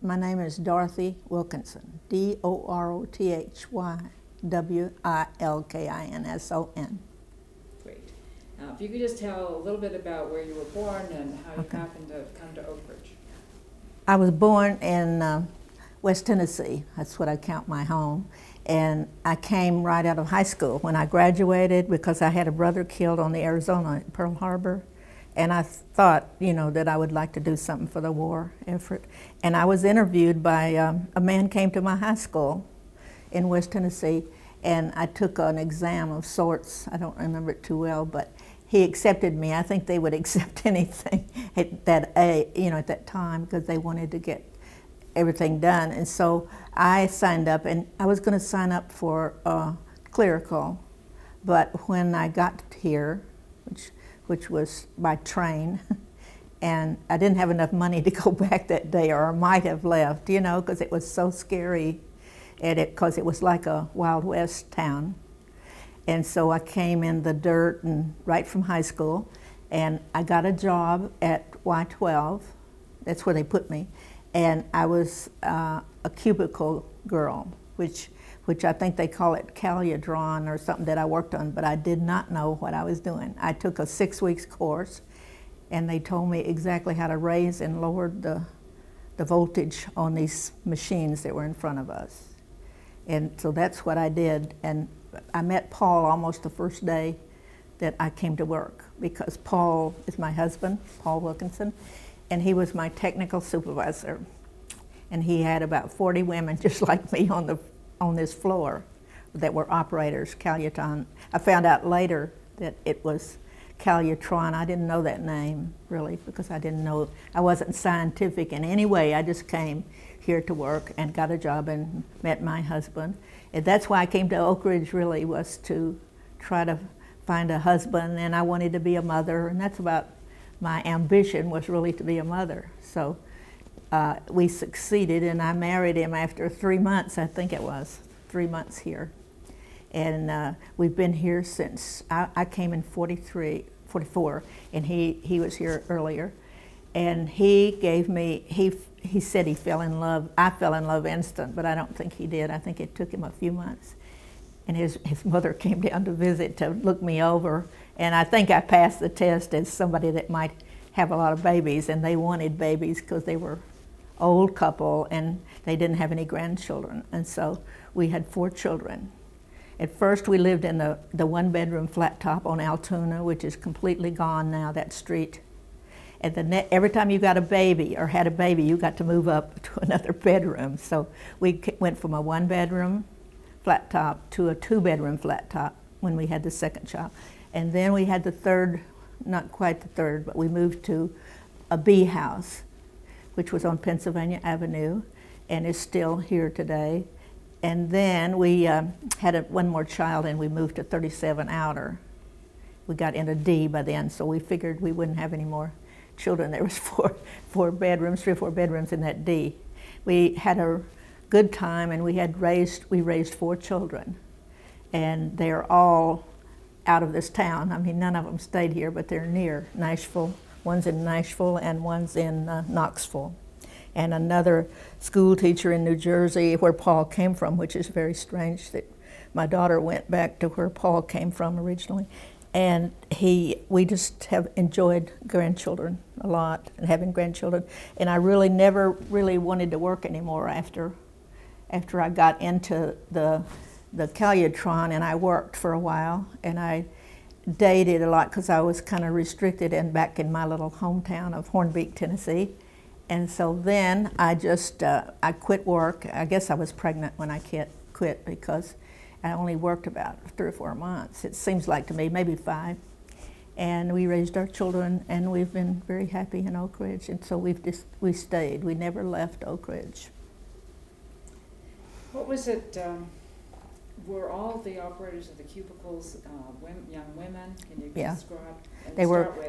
My name is Dorothy Wilkinson, Dorothy Wilkinson. Great. If you could just tell a little bit about where you were born and how you happened to come to Oak Ridge. I was born in West Tennessee. That's what I count my home. And I came right out of high school when I graduated because I had a brother killed on the Arizona Pearl Harbor. And I thought, that I would like to do something for the war effort. And I was interviewed by a man came to my high school in West Tennessee, and I took an exam of sorts. I don't remember it too well, but he accepted me. I think they would accept anything at that time because they wanted to get everything done. And so I signed up, and I was going to sign up for clerical, but when I got here, which was by train, and I didn't have enough money to go back that day, or I might have left, because it was so scary, because it was like a Wild West town. And so I came in the dirt and right from high school, and I got a job at Y12. That's where they put me. And I was a cubicle girl, which I think they call it calutron or something that I worked on, but I did not know what I was doing. I took a 6 weeks course, and they told me exactly how to raise and lower the voltage on these machines that were in front of us. And so that's what I did. And I met Paul almost the first day that I came to work, because Paul is my husband, Paul Wilkinson, and he was my technical supervisor. And he had about 40 women just like me on this floor that were operators, calutron. I found out later that it was calutron. I didn't know that name, really, because I wasn't scientific in any way. I just came here to work and got a job and met my husband. And that's why I came to Oak Ridge, really, was to try to find a husband, and I wanted to be a mother, and that's about my ambition, was really to be a mother. So we succeeded, and I married him after 3 months, I think it was, 3 months here. And we've been here since, I came in 44, and he was here earlier. And he gave me, he said he fell in love. I fell in love instant, but I don't think he did. I think it took him a few months. And his mother came down to visit to look me over, and I think I passed the test as somebody that might have a lot of babies, and they wanted babies because they were old couple and they didn't have any grandchildren, and so we had 4 children. At first we lived in the one-bedroom flat top on Altoona, which is completely gone now, that street. And every time you got a baby or had a baby, you got to move up to another bedroom. So we went from a one-bedroom flat top to a 2-bedroom flat top when we had the second child. And then we had the third, not quite the third, but we moved to a B house, which was on Pennsylvania Avenue and is still here today. And then we had one more child, and we moved to 37 Outer. We got into D by then, so we figured we wouldn't have any more children. There was 3 or 4 bedrooms in that D. We had a good time, and we raised 4 children, and they're all out of this town. I mean, none of them stayed here, but they're near Nashville. One's in Nashville and one's in Knoxville. And another school teacher in New Jersey, where Paul came from, which is very strange that my daughter went back to where Paul came from originally. And we just have enjoyed grandchildren a lot, and having grandchildren. And I really never really wanted to work anymore after I got into the calutron, and I worked for a while, and I dated a lot because I was kind of restricted and back in my little hometown of Hornbeak, Tennessee. And so then I just, I quit work. I guess I was pregnant when I quit because I only worked about 3 or 4 months. It seems like to me, maybe 5. And we raised our children, and we've been very happy in Oak Ridge. And so we stayed. We never left Oak Ridge. What was it, were all the operators of the cubicles young women? Can you describe? They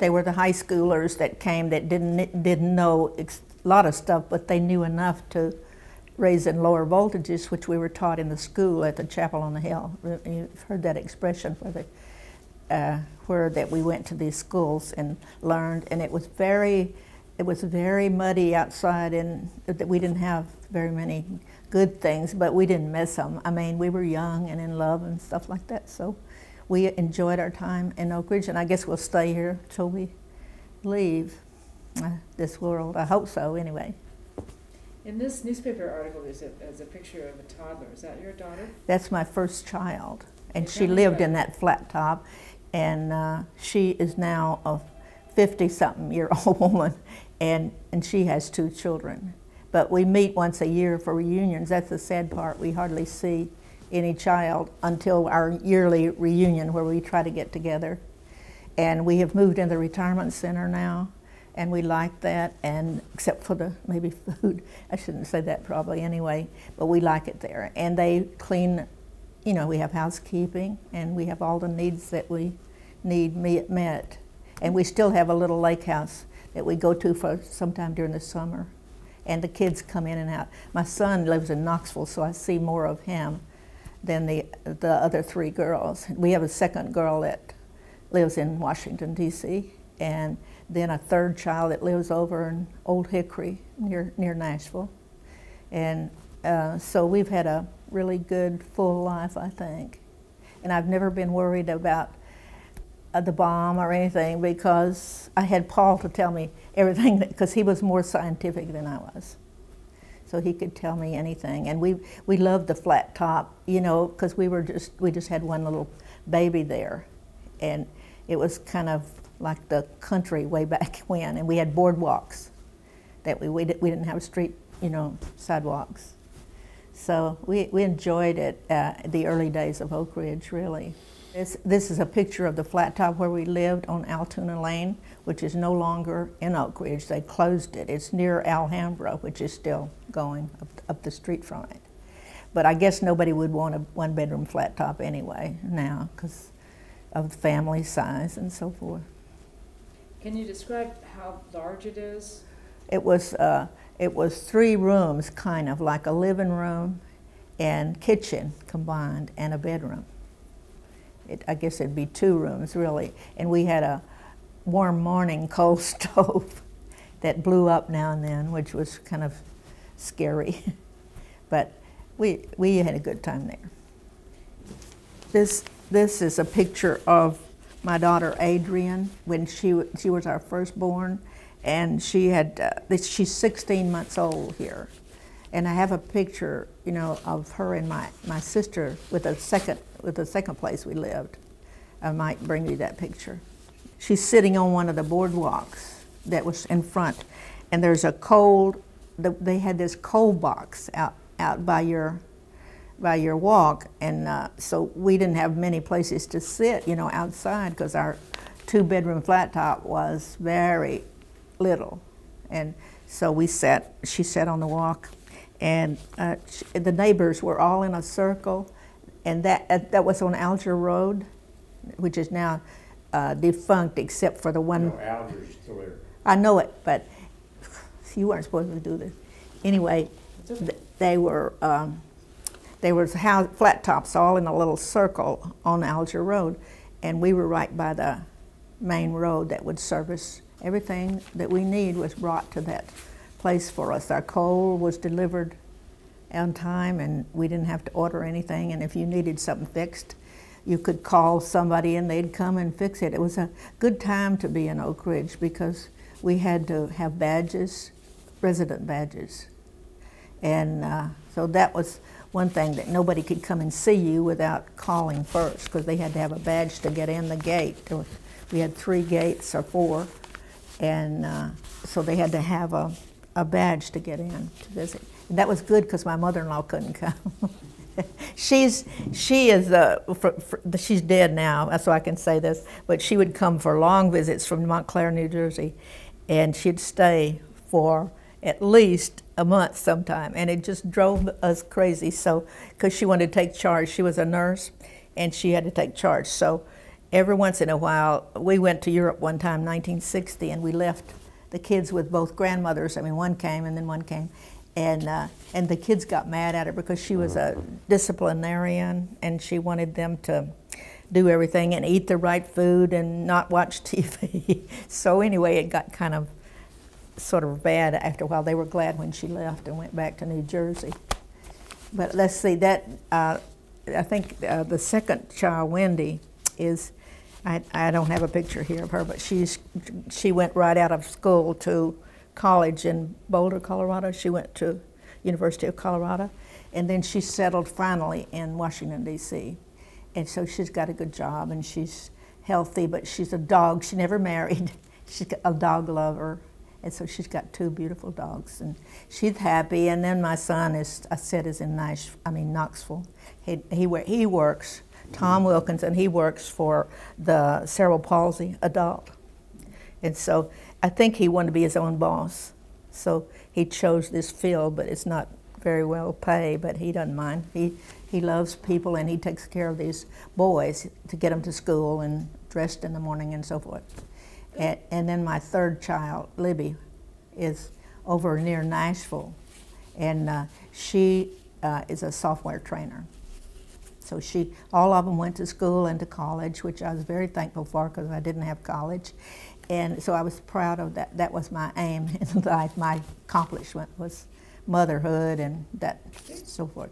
were the high schoolers that came that didn't know a lot of stuff, but they knew enough to raise and lower voltages, which we were taught in the school at the Chapel on the Hill. You've heard that expression where that we went to these schools and learned, and it was very it was very muddy outside, and we didn't have very many good things, but we didn't miss them. I mean, we were young and in love and stuff like that, so we enjoyed our time in Oak Ridge, and I guess we'll stay here till we leave this world. I hope so, anyway. In this newspaper article, there's a picture of a toddler. Is that your daughter? That's my first child, and she lived in that flat top, and she is now a 50-something-year-old woman, and she has 2 children. But we meet once a year for reunions. That's the sad part. We hardly see any child until our yearly reunion where we try to get together. And we have moved in the retirement center now, and we like that, and except for the maybe food. I shouldn't say that probably anyway, but we like it there. And they clean, you know, we have housekeeping, and we have all the needs that we need met. And we still have a little lake house that we go to for sometime during the summer. And the kids come in and out. My son lives in Knoxville, so I see more of him than the other 3 girls. We have a second girl that lives in Washington, D.C., and then a 3rd child that lives over in Old Hickory near Nashville. And so we've had a really good, full life, I think. And I've never been worried about the bomb or anything, because I had Paul to tell me everything, because he was more scientific than I was. So he could tell me anything. And we loved the flat top, you know, because we just had one little baby there. And it was kind of like the country way back when, and we had boardwalks that we didn't have street, you know, sidewalks. So we enjoyed it, the early days of Oak Ridge, really. This is a picture of the flat top where we lived on Altoona Lane, which is no longer in Oak Ridge. They closed it. It's near Alhambra, which is still going up the street from it. But I guess nobody would want a 1-bedroom flat top anyway now, because of the family size and so forth. Can you describe how large it is? It was 3 rooms, kind of like a living room and kitchen combined, and a bedroom. I guess it'd be 2 rooms, really. And we had a warm morning coal stove that blew up now and then, which was kind of scary. But we had a good time there. This is a picture of my daughter Adrian when she was our firstborn, and she's 16 months old here. And I have a picture, you know, of her and my sister with the second place we lived. I might bring you that picture. She's sitting on one of the boardwalks that was in front, and there's a they had this coal box out by your walk, and so we didn't have many places to sit, you know, outside, because our 2-bedroom flat top was very little, and so she sat on the walk. And the neighbors were all in a circle, and that was on Alger Road, which is now defunct, except for the one. No, Alger's still there. I know it, but you weren't supposed to do this. Anyway, there was flat tops all in a little circle on Alger Road, and we were right by the main road that would service everything that we need was brought to that place for us. Our coal was delivered on time, and we didn't have to order anything, and if you needed something fixed, you could call somebody and they'd come and fix it. It was a good time to be in Oak Ridge, because we had to have badges, resident badges. And so that was one thing, that nobody could come and see you without calling first, because they had to have a badge to get in the gate. We had 3 gates or 4, and so they had to have a badge to get in to visit. And that was good, because my mother-in-law couldn't come. She's dead now, so I can say this, but she would come for long visits from Montclair, New Jersey, and she'd stay for at least a month sometime, and it just drove us crazy. So, because she wanted to take charge, she was a nurse, and she had to take charge. So, every once in a while, we went to Europe one time, 1960, and we left the kids with both grandmothers. I mean, one came and then one came, and the kids got mad at her because she was a disciplinarian, and she wanted them to do everything and eat the right food and not watch TV. So anyway, it got kind of sort of bad after a while. They were glad when she left and went back to New Jersey. But let's see, that, I think the second child, Wendy, is, I don't have a picture here of her, but she went right out of school to college in Boulder, Colorado. She went to University of Colorado, and then she settled finally in Washington, D.C. And so she's got a good job, and she's healthy, but she's a dog. She never married. She's a dog lover, and so she's got 2 beautiful dogs, and she's happy. And then my son is, I said, is in Knoxville. He works, Tom Wilkinson, he works for the cerebral palsy adult. And so I think he wanted to be his own boss. So he chose this field, but it's not very well paid, but he doesn't mind. He loves people, and he takes care of these boys to get them to school and dressed in the morning and so forth. And then my third child, Libby, is over near Nashville, and she is a software trainer. So all of them went to school and to college, which I was very thankful for because I didn't have college. And so I was proud of that. That was my aim in life. My accomplishment was motherhood and that so forth.